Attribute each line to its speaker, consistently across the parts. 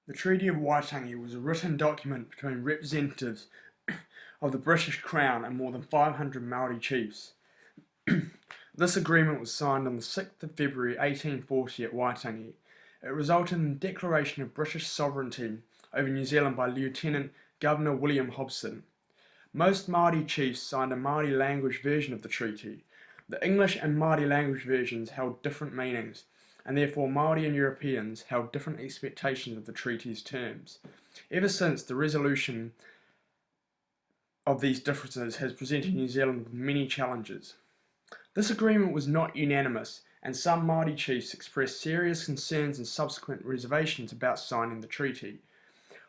Speaker 1: The Treaty of Waitangi was a written document between representatives of the British Crown and more than 500 Maori chiefs. This agreement was signed on the 6th of February 1840 at Waitangi. It resulted in the declaration of British sovereignty over New Zealand by Lieutenant Governor William Hobson. Most Māori chiefs signed a Māori language version of the treaty. The English and Māori language versions held different meanings, and therefore Māori and Europeans held different expectations of the treaty's terms. Ever since, the resolution of these differences has presented New Zealand with many challenges. This agreement was not unanimous, and some Māori chiefs expressed serious concerns and subsequent reservations about signing the treaty.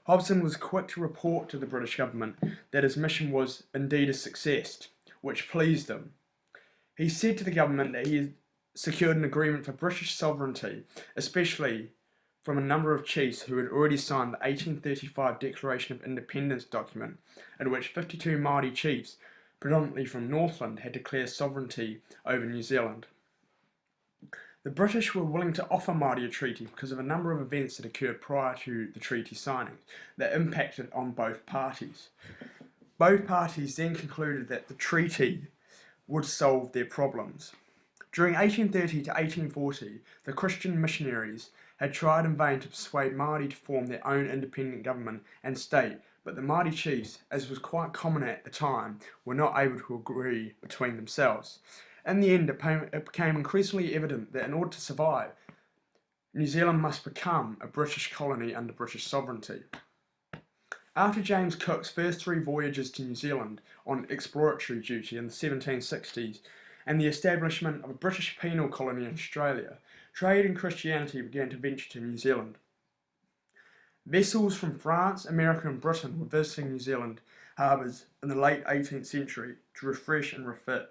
Speaker 1: Hobson was quick to report to the British government that his mission was indeed a success, which pleased them. He said to the government that he had secured an agreement for British sovereignty, especially from a number of chiefs who had already signed the 1835 Declaration of Independence document, in which 52 Māori chiefs, predominantly from Northland, had declared sovereignty over New Zealand. The British were willing to offer Māori a treaty because of a number of events that occurred prior to the treaty signing that impacted on both parties. Both parties then concluded that the treaty would solve their problems. During 1830 to 1840, the Christian missionaries had tried in vain to persuade Māori to form their own independent government and state, but the Māori chiefs, as was quite common at the time, were not able to agree between themselves. In the end, it became increasingly evident that in order to survive, New Zealand must become a British colony under British sovereignty. After James Cook's first 3 voyages to New Zealand on exploratory duty in the 1760s, and the establishment of a British penal colony in Australia, trade and Christianity began to venture to New Zealand. Vessels from France, America and Britain were visiting New Zealand harbours in the late 18th century to refresh and refit.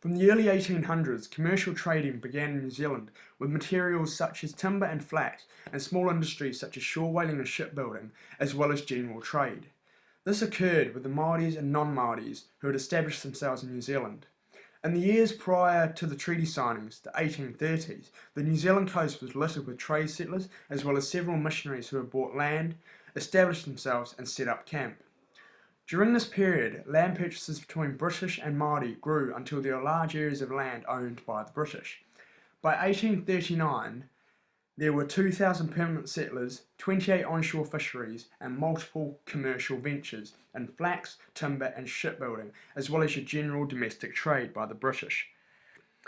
Speaker 1: From the early 1800s, commercial trading began in New Zealand with materials such as timber and flax, and small industries such as shore whaling and shipbuilding, as well as general trade. This occurred with the Māoris and non-Māoris who had established themselves in New Zealand. In the years prior to the treaty signings, the 1830s, the New Zealand coast was littered with trade settlers, as well as several missionaries who had bought land, established themselves and set up camp. During this period, land purchases between British and Māori grew until there were large areas of land owned by the British. By 1839, there were 2,000 permanent settlers, 28 onshore fisheries, and multiple commercial ventures in flax, timber and shipbuilding, as well as your general domestic trade by the British.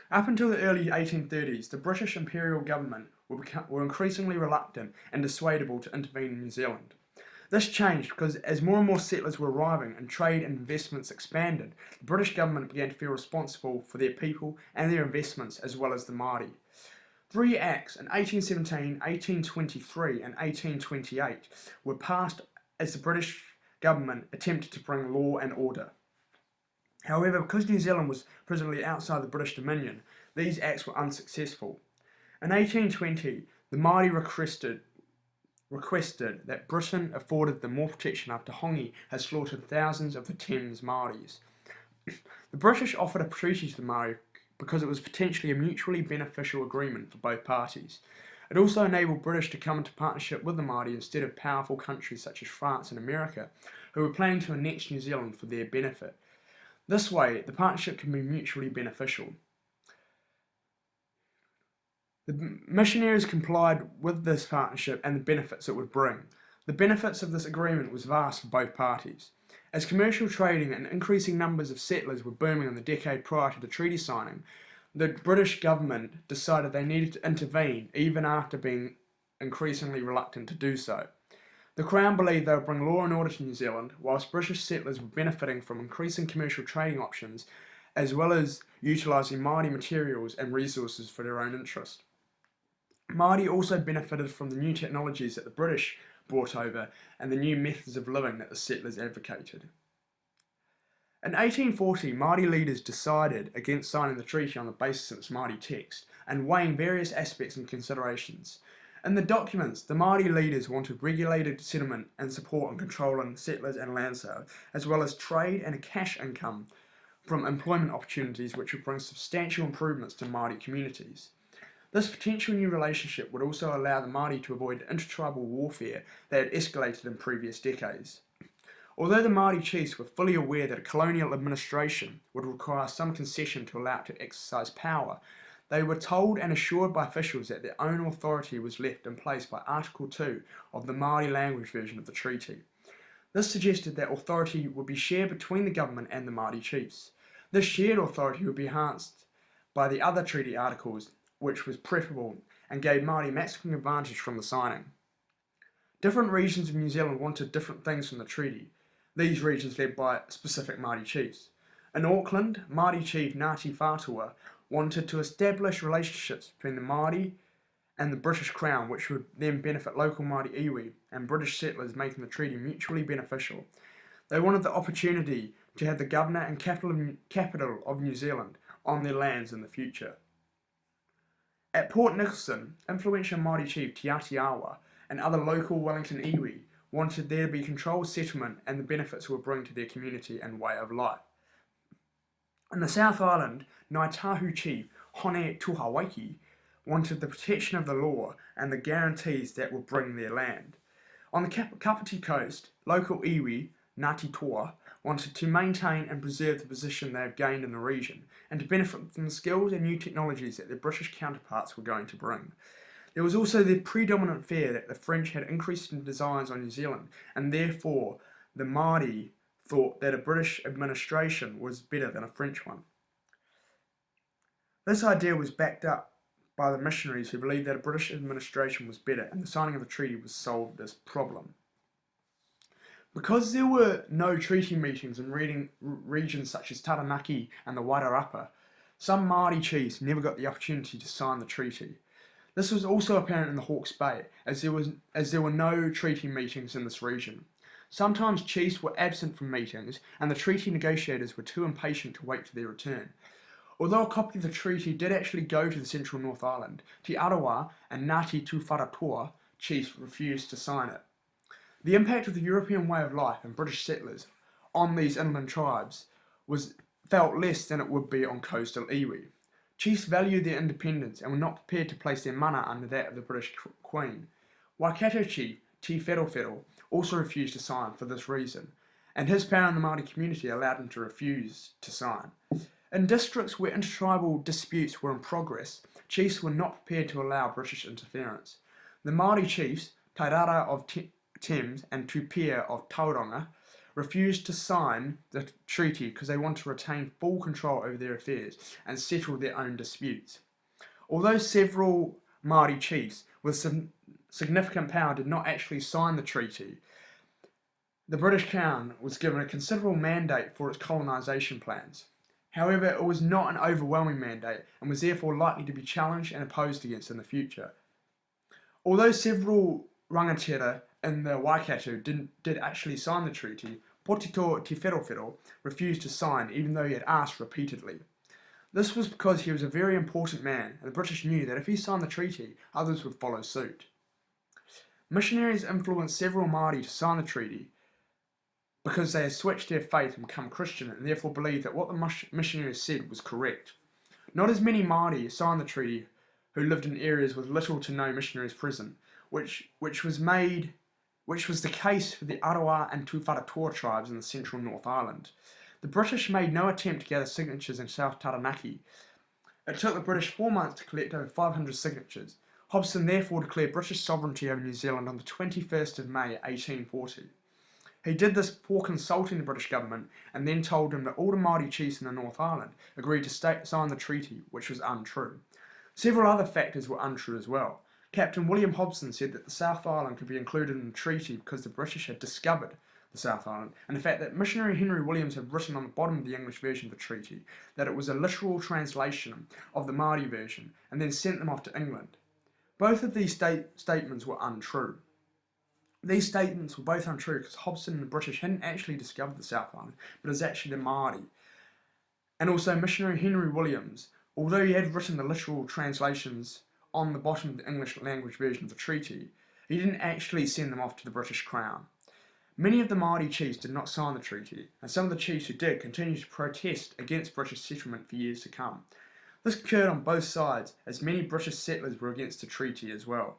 Speaker 1: Up until the early 1830s, the British Imperial government were increasingly reluctant and dissuadable to intervene in New Zealand. This changed because as more and more settlers were arriving and trade and investments expanded, the British government began to feel responsible for their people and their investments as well as the Māori. 3 acts in 1817, 1823 and 1828 were passed as the British government attempted to bring law and order. However, because New Zealand was presently outside the British Dominion, these acts were unsuccessful. In 1820, the Māori requested that Britain afforded them more protection after Hongi had slaughtered thousands of the Thames Māoris. The British offered a treaty to the Māori because it was potentially a mutually beneficial agreement for both parties. It also enabled British to come into partnership with the Māori instead of powerful countries such as France and America, who were planning to annex New Zealand for their benefit. This way, the partnership can be mutually beneficial. The missionaries complied with this partnership and the benefits it would bring. The benefits of this agreement was vast for both parties. As commercial trading and increasing numbers of settlers were booming in the decade prior to the treaty signing, the British government decided they needed to intervene even after being increasingly reluctant to do so. The Crown believed they would bring law and order to New Zealand, whilst British settlers were benefiting from increasing commercial trading options, as well as utilising Māori materials and resources for their own interest. Māori also benefited from the new technologies that the British brought over and the new methods of living that the settlers advocated. In 1840, Māori leaders decided against signing the treaty on the basis of its Māori text and weighing various aspects and considerations. In the documents, the Māori leaders wanted regulated settlement and support on controlling settlers and land sales, as well as trade and a cash income from employment opportunities which would bring substantial improvements to Māori communities. This potential new relationship would also allow the Māori to avoid intertribal warfare that had escalated in previous decades. Although the Māori chiefs were fully aware that a colonial administration would require some concession to allow it to exercise power, they were told and assured by officials that their own authority was left in place by Article 2 of the Māori language version of the treaty. This suggested that authority would be shared between the government and the Māori chiefs. This shared authority would be enhanced by the other treaty articles, which was preferable and gave Māori maximum advantage from the signing. Different regions of New Zealand wanted different things from the treaty, these regions led by specific Māori chiefs. In Auckland, Māori chief Ngāti Whātua wanted to establish relationships between the Māori and the British Crown, which would then benefit local Māori iwi and British settlers, making the treaty mutually beneficial. They wanted the opportunity to have the governor and capital of New Zealand on their lands in the future. At Port Nicholson, influential Māori chief Te Atiawa and other local Wellington iwi wanted there to be controlled settlement and the benefits it would bring to their community and way of life. In the South Island, Ngāi Tahu chief Hone Tuhawaiki wanted the protection of the law and the guarantees that would bring their land. On the Kapiti coast, local iwi, Ngāti Toa, wanted to maintain and preserve the position they have gained in the region and to benefit from the skills and new technologies that their British counterparts were going to bring. There was also the predominant fear that the French had increasing designs on New Zealand, and therefore the Māori thought that a British administration was better than a French one. This idea was backed up by the missionaries who believed that a British administration was better, and the signing of the treaty would solve this problem. Because there were no treaty meetings in regions such as Taranaki and the Wairarapa, some Māori chiefs never got the opportunity to sign the treaty. This was also apparent in the Hawke's Bay, as there were no treaty meetings in this region. Sometimes chiefs were absent from meetings, and the treaty negotiators were too impatient to wait for their return. Although a copy of the treaty did actually go to the Central North Island, Te Arawa and Ngāti Tūwharetoa chiefs refused to sign it. The impact of the European way of life and British settlers on these inland tribes was felt less than it would be on coastal iwi. Chiefs valued their independence and were not prepared to place their mana under that of the British Queen. Waikato chief Te Wherowhero also refused to sign for this reason, and his power in the Māori community allowed him to refuse to sign. In districts where intertribal disputes were in progress, chiefs were not prepared to allow British interference. The Māori chiefs, Tairara of Thames and Tupia of Tauranga, refused to sign the treaty because they wanted to retain full control over their affairs and settle their own disputes. Although several Māori chiefs with some significant power did not actually sign the treaty, the British Crown was given a considerable mandate for its colonisation plans. However, it was not an overwhelming mandate and was therefore likely to be challenged and opposed against in the future. Although several rangatira in the Waikato did actually sign the treaty, Potito Te Wherowhero refused to sign even though he had asked repeatedly. This was because he was a very important man, and the British knew that if he signed the treaty, others would follow suit. Missionaries influenced several Māori to sign the treaty because they had switched their faith and become Christian and therefore believed that what the missionaries said was correct. Not as many Māori signed the treaty who lived in areas with little to no missionaries present, which was the case for the Arawa and Tūwharetoa tribes in the central North Island. The British made no attempt to gather signatures in South Taranaki. It took the British 4 months to collect over 500 signatures. Hobson therefore declared British sovereignty over New Zealand on the 21st of May 1840. He did this before consulting the British government and then told them that all the Māori chiefs in the North Island agreed to sign the treaty, which was untrue. Several other factors were untrue as well. Captain William Hobson said that the South Island could be included in the treaty because the British had discovered the South Island, and the fact that missionary Henry Williams had written on the bottom of the English version of the treaty that it was a literal translation of the Māori version and then sent them off to England. Both of these statements were untrue. These statements were both untrue because Hobson and the British hadn't actually discovered the South Island, but it was actually the Māori. And also missionary Henry Williams, although he had written the literal translations on the bottom of the English language version of the treaty, he didn't actually send them off to the British Crown. Many of the Māori chiefs did not sign the treaty, and some of the chiefs who did continued to protest against British settlement for years to come. This occurred on both sides, as many British settlers were against the treaty as well.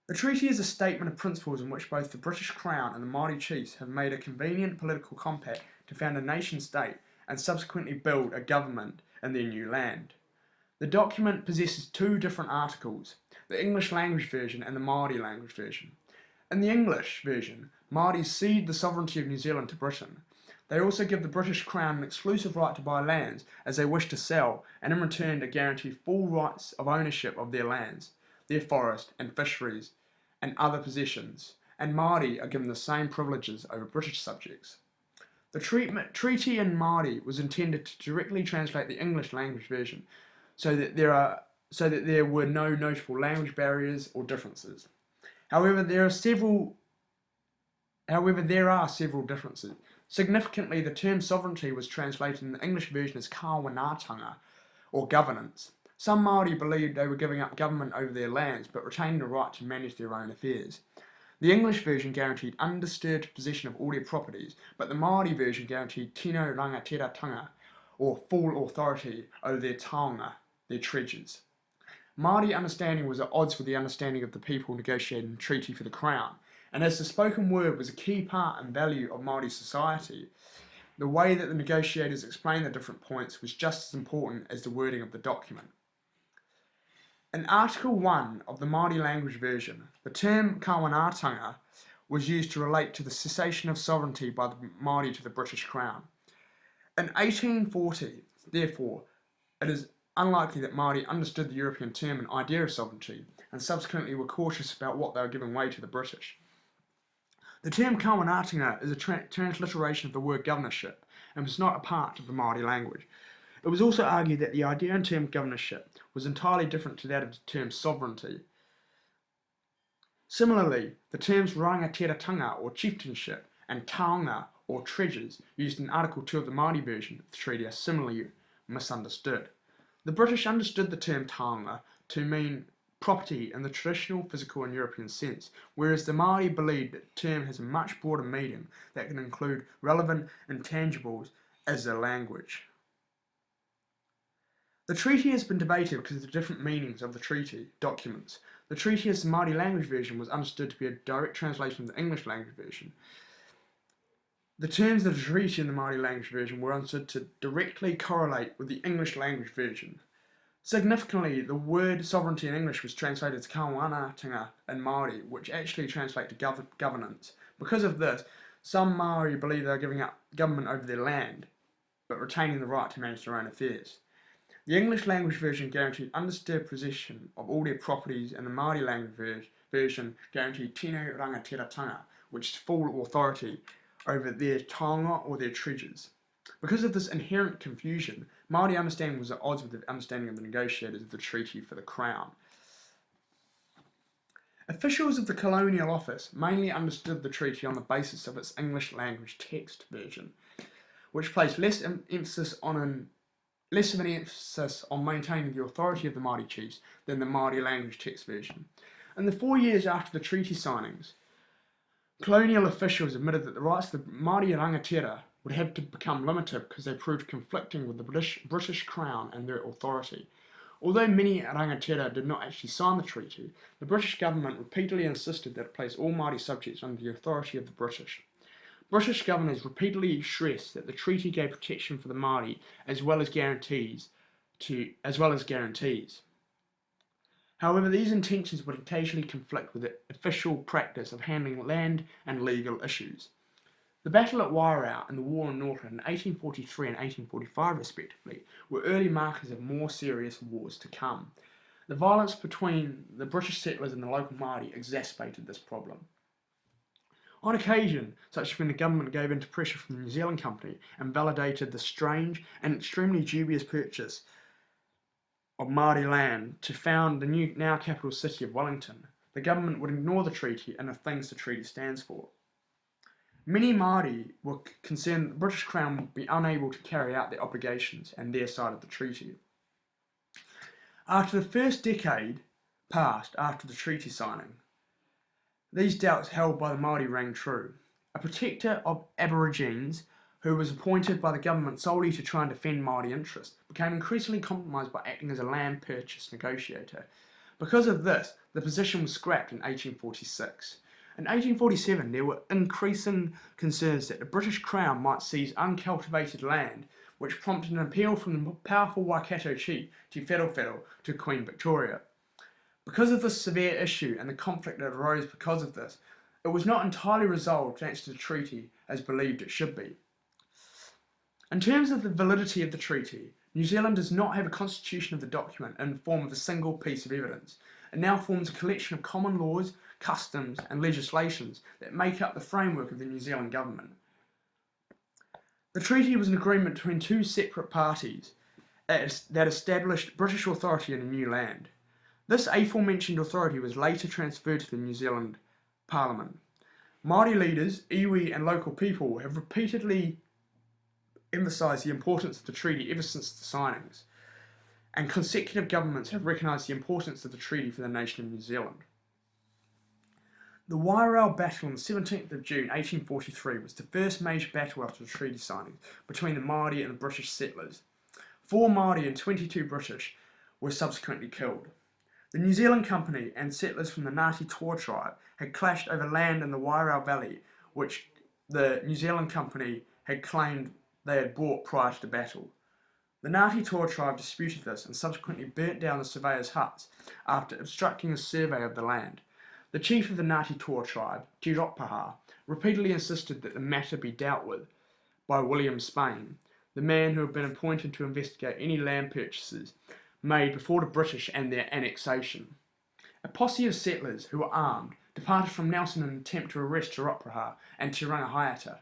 Speaker 1: The treaty is a statement of principles in which both the British Crown and the Māori chiefs have made a convenient political compact to found a nation-state and subsequently build a government in their new land. The document possesses two different articles, the English language version and the Māori language version. In the English version, Māoris cede the sovereignty of New Zealand to Britain. They also give the British Crown an exclusive right to buy lands as they wish to sell, and in return are guaranteed full rights of ownership of their lands, their forest and fisheries, and other possessions, and Māori are given the same privileges over British subjects. The treaty in Māori was intended to directly translate the English language version, so that there were no notable language barriers or differences. However, there are several differences. Significantly, the term sovereignty was translated in the English version as kāwanatanga, or governance. Some Māori believed they were giving up government over their lands, but retained the right to manage their own affairs. The English version guaranteed undisturbed possession of all their properties, but the Māori version guaranteed tino rangatiratanga, or full authority over their taonga, their treasures. Māori understanding was at odds with the understanding of the people negotiating the treaty for the Crown, and as the spoken word was a key part and value of Māori society, the way that the negotiators explained the different points was just as important as the wording of the document. In Article 1 of the Māori language version, the term kāwanatanga was used to relate to the cessation of sovereignty by the Māori to the British Crown. In 1840, therefore, it is unlikely that Māori understood the European term and idea of sovereignty, and subsequently were cautious about what they were giving way to the British. The term kāwanatanga is a transliteration of the word governorship, and was not a part of the Māori language. It was also argued that the idea and term governorship was entirely different to that of the term sovereignty. Similarly, the terms rangatiratanga or chieftainship and taonga or treasures used in Article 2 of the Māori version of the treaty are similarly misunderstood. The British understood the term taonga to mean property in the traditional physical and European sense, whereas the Māori believed that the term has a much broader meaning that can include relevant intangibles as a language. The treaty has been debated because of the different meanings of the treaty documents. The treaty as the Māori language version was understood to be a direct translation of the English language version. The terms of the treaty in the Māori language version were understood to directly correlate with the English language version. Significantly, the word sovereignty in English was translated as kāwanatanga in Māori, which actually translates to governance. Because of this, some Māori believe they are giving up government over their land, but retaining the right to manage their own affairs. The English language version guaranteed undisturbed possession of all their properties, and the Māori language version guaranteed tino rangatiratanga, which is full authority over their taonga or their treasures. Because of this inherent confusion, Māori understanding was at odds with the understanding of the negotiators of the treaty for the Crown. Officials of the Colonial Office mainly understood the treaty on the basis of its English language text version, which placed less of an emphasis on maintaining the authority of the Māori chiefs than the Māori language text version. In the 4 years after the treaty signings, colonial officials admitted that the rights of the Māori rangatira would have to become limited because they proved conflicting with the British Crown and their authority. Although many rangatira did not actually sign the treaty, the British government repeatedly insisted that it place all Māori subjects under the authority of the British. British governors repeatedly stressed that the treaty gave protection for the Māori as well as guarantees. However, these intentions would occasionally conflict with the official practice of handling land and legal issues. The battle at Wairau and the war in Northland in 1843 and 1845 respectively were early markers of more serious wars to come. The violence between the British settlers and the local Māori exacerbated this problem. On occasion, such as when the government gave in to pressure from the New Zealand Company and validated the strange and extremely dubious purchase of Māori land to found the new now capital city of Wellington, the government would ignore the treaty and the things the treaty stands for. Many Māori were concerned that the British Crown would be unable to carry out their obligations and their side of the treaty. After the first decade passed after the treaty signing, these doubts held by the Māori rang true. A protector of Aborigines who was appointed by the government solely to try and defend Māori interests, became increasingly compromised by acting as a land purchase negotiator. Because of this, the position was scrapped in 1846. In 1847, there were increasing concerns that the British Crown might seize uncultivated land, which prompted an appeal from the powerful Waikato chief, Te Whetowhetho, to Queen Victoria. Because of this severe issue and the conflict that arose because of this, it was not entirely resolved thanks to the treaty as believed it should be. In terms of the validity of the treaty, New Zealand does not have a constitution of the document in the form of a single piece of evidence. It now forms a collection of common laws, customs and legislations that make up the framework of the New Zealand government. The treaty was an agreement between two separate parties that established British authority in a new land. This aforementioned authority was later transferred to the New Zealand Parliament. Māori leaders, iwi and local people have repeatedly emphasised the importance of the treaty ever since the signings, and consecutive governments have recognised the importance of the treaty for the nation of New Zealand. The Wairau Battle on the 17th of June 1843 was the first major battle after the treaty signing between the Māori and the British settlers. 4 Māori and 22 British were subsequently killed. The New Zealand Company and settlers from the Ngāti Toa tribe had clashed over land in the Wairau Valley, which the New Zealand Company had claimed they had bought prior to the battle. The Ngāti Toa tribe disputed this and subsequently burnt down the surveyors' huts after obstructing a survey of the land. The chief of the Ngāti Toa tribe, Te Ropaha, repeatedly insisted that the matter be dealt with by William Spain, the man who had been appointed to investigate any land purchases made before the British and their annexation. A posse of settlers who were armed departed from Nelson in an attempt to arrest Te Ropaha and Te Rangahaiata.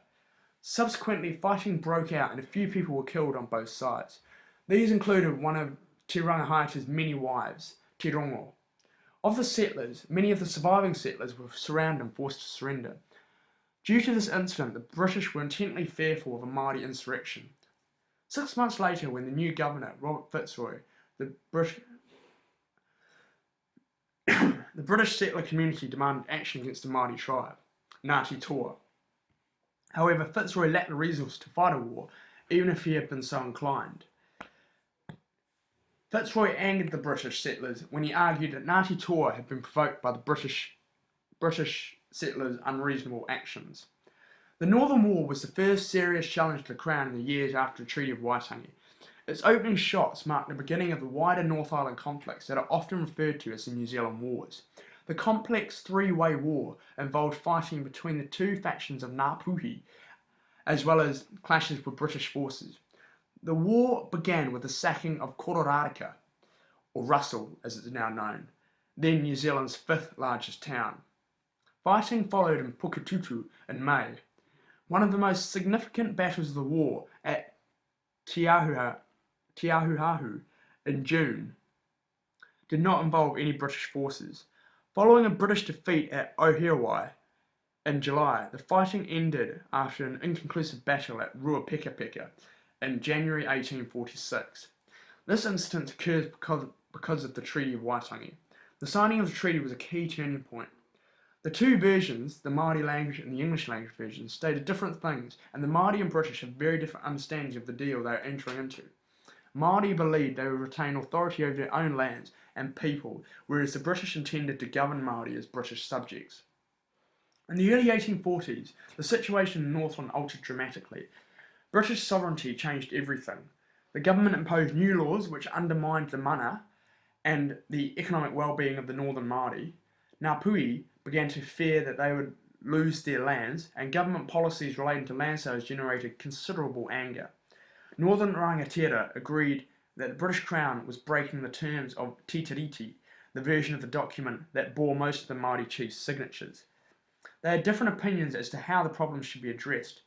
Speaker 1: Subsequently, fighting broke out and a few people were killed on both sides. These included one of Te Rangahaiata's many wives, Te Rongo. Of the settlers, many of the surviving settlers were surrounded and forced to surrender. Due to this incident, the British were intently fearful of a Māori insurrection. 6 months later, when the new governor, Robert Fitzroy, the British settler community demanded action against the Māori tribe, Ngāti Toa. However, Fitzroy lacked the resources to fight a war, even if he had been so inclined. Fitzroy angered the British settlers when he argued that Ngāti Toa had been provoked by the British settlers' unreasonable actions. The Northern War was the first serious challenge to the Crown in the years after the Treaty of Waitangi. Its opening shots marked the beginning of the wider North Island conflicts that are often referred to as the New Zealand Wars. The complex three-way war involved fighting between the two factions of Ngāpuhi, as well as clashes with British forces. The war began with the sacking of Kororareka, or Russell as it is now known, then New Zealand's 5th largest town. Fighting followed in Pukitutu in May. One of the most significant battles of the war at Te Ahuhahu in June did not involve any British forces. Following a British defeat at Ohirawai in July, the fighting ended after an inconclusive battle at Ruapekapeka in January 1846. This incident occurs because of the Treaty of Waitangi. The signing of the treaty was a key turning point. The two versions, the Māori language and the English language version, stated different things, and the Māori and British have very different understandings of the deal they are entering into. Māori believed they would retain authority over their own lands and people, whereas the British intended to govern Māori as British subjects. In the early 1840s, the situation in Northland altered dramatically. British sovereignty changed everything. The government imposed new laws which undermined the mana and the economic well-being of the Northern Māori. Ngāpuhi began to fear that they would lose their lands, and government policies relating to land sales generated considerable anger. Northern rangatira agreed that the British Crown was breaking the terms of Te Tiriti, the version of the document that bore most of the Māori chiefs' signatures. They had different opinions as to how the problem should be addressed.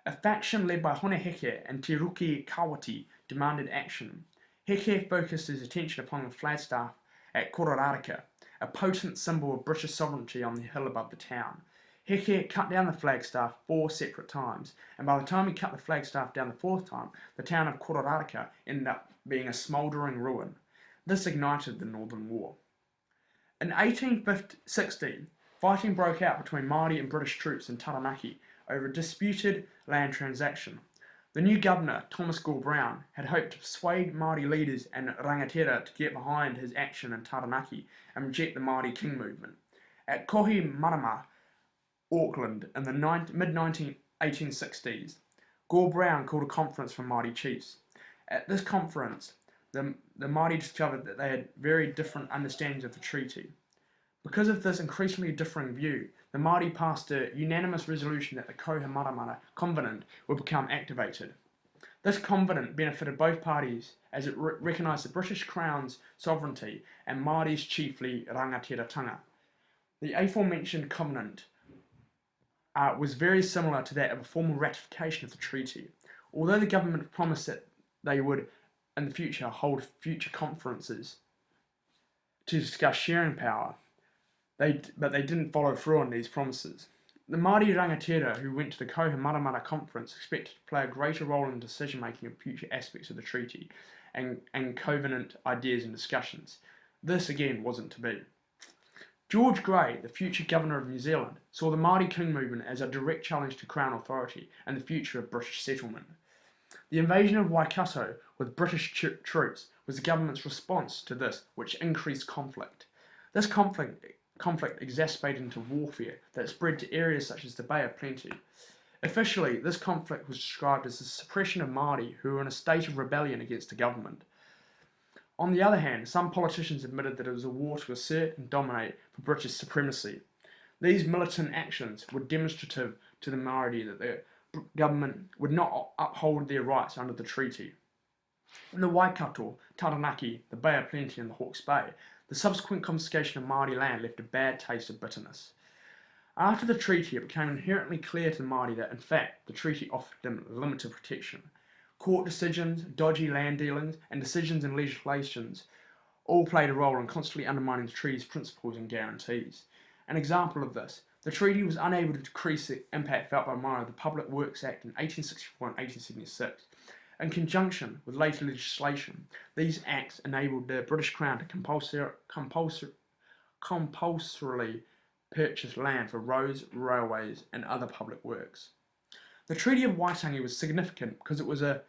Speaker 1: A faction led by Hone Heke and Te Ruki Kawati demanded action. Heke focused his attention upon the flagstaff at Kororareka, a potent symbol of British sovereignty on the hill above the town. Heke cut down the flagstaff 4 separate times, and by the time he cut the flagstaff down the 4th time, the town of Kororareka ended up being a smouldering ruin. This ignited the Northern War. In 1816, fighting broke out between Māori and British troops in Taranaki over a disputed land transaction. The new governor, Thomas Gore Brown, had hoped to persuade Māori leaders and rangatira to get behind his action in Taranaki and reject the Māori King movement. At Kohimarama, Auckland, in the mid-1860s, Gore Brown called a conference for Māori chiefs. At this conference, the Māori discovered that they had very different understandings of the treaty. Because of this increasingly differing view, the Māori passed a unanimous resolution that the Kohimarama Covenant would become activated. This covenant benefited both parties as it recognised the British Crown's sovereignty and Māori's chiefly rangatiratanga. The aforementioned covenant was very similar to that of a formal ratification of the treaty. Although the government promised that they would in the future hold future conferences to discuss sharing power, but they didn't follow through on these promises. The Māori rangatira who went to the Kohimarama conference expected to play a greater role in decision-making of future aspects of the treaty and covenant ideas and discussions. This again wasn't to be. George Grey, the future governor of New Zealand, saw the Māori King movement as a direct challenge to Crown authority and the future of British settlement. The invasion of Waikato with British troops was the government's response to this, which increased conflict. This conflict exacerbated into warfare that spread to areas such as the Bay of Plenty. Officially, this conflict was described as the suppression of Māori who were in a state of rebellion against the government. On the other hand, some politicians admitted that it was a war to assert and dominate for British supremacy. These militant actions were demonstrative to the Māori that the government would not uphold their rights under the treaty. In the Waikato, Taranaki, the Bay of Plenty and the Hawke's Bay, the subsequent confiscation of Māori land left a bad taste of bitterness. After the treaty, it became inherently clear to the Māori that, in fact, the treaty offered them limited protection. Court decisions, dodgy land dealings, and decisions in legislations all played a role in constantly undermining the treaty's principles and guarantees. An example of this, the treaty was unable to decrease the impact felt by Māori of the Public Works Act in 1864 and 1876. In conjunction with later legislation, these acts enabled the British Crown to compulsorily purchase land for roads, railways and other public works. The Treaty of Waitangi was significant because it was a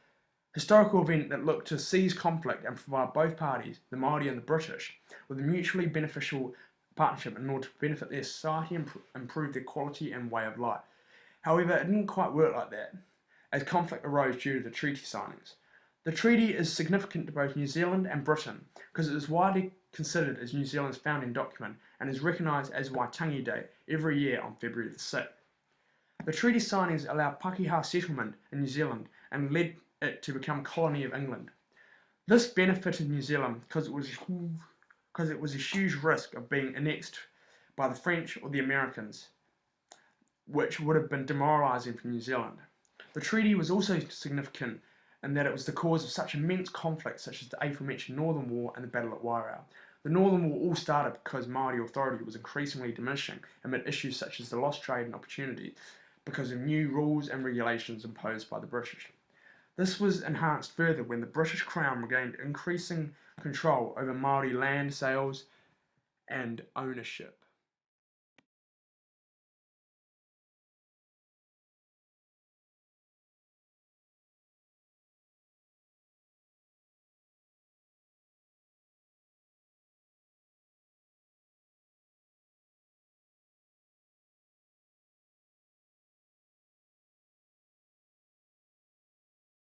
Speaker 1: historical event that looked to cease conflict and provide both parties, the Māori and the British, with a mutually beneficial partnership in order to benefit their society and improve their quality and way of life. However, it didn't quite work like that, as conflict arose due to the treaty signings. The treaty is significant to both New Zealand and Britain because it is widely considered as New Zealand's founding document and is recognised as Waitangi Day every year on February the 6th. The treaty signings allowed Pakeha settlement in New Zealand and led it to become a colony of England. This benefited New Zealand because it was a huge risk of being annexed by the French or the Americans, which would have been demoralising for New Zealand. The treaty was also significant in that it was the cause of such immense conflicts such as the aforementioned Northern War and the Battle at Wairau. The Northern War all started because Māori authority was increasingly diminishing amid issues such as the lost trade and opportunity because of new rules and regulations imposed by the British. This was enhanced further when the British Crown regained increasing control over Māori land sales and ownership.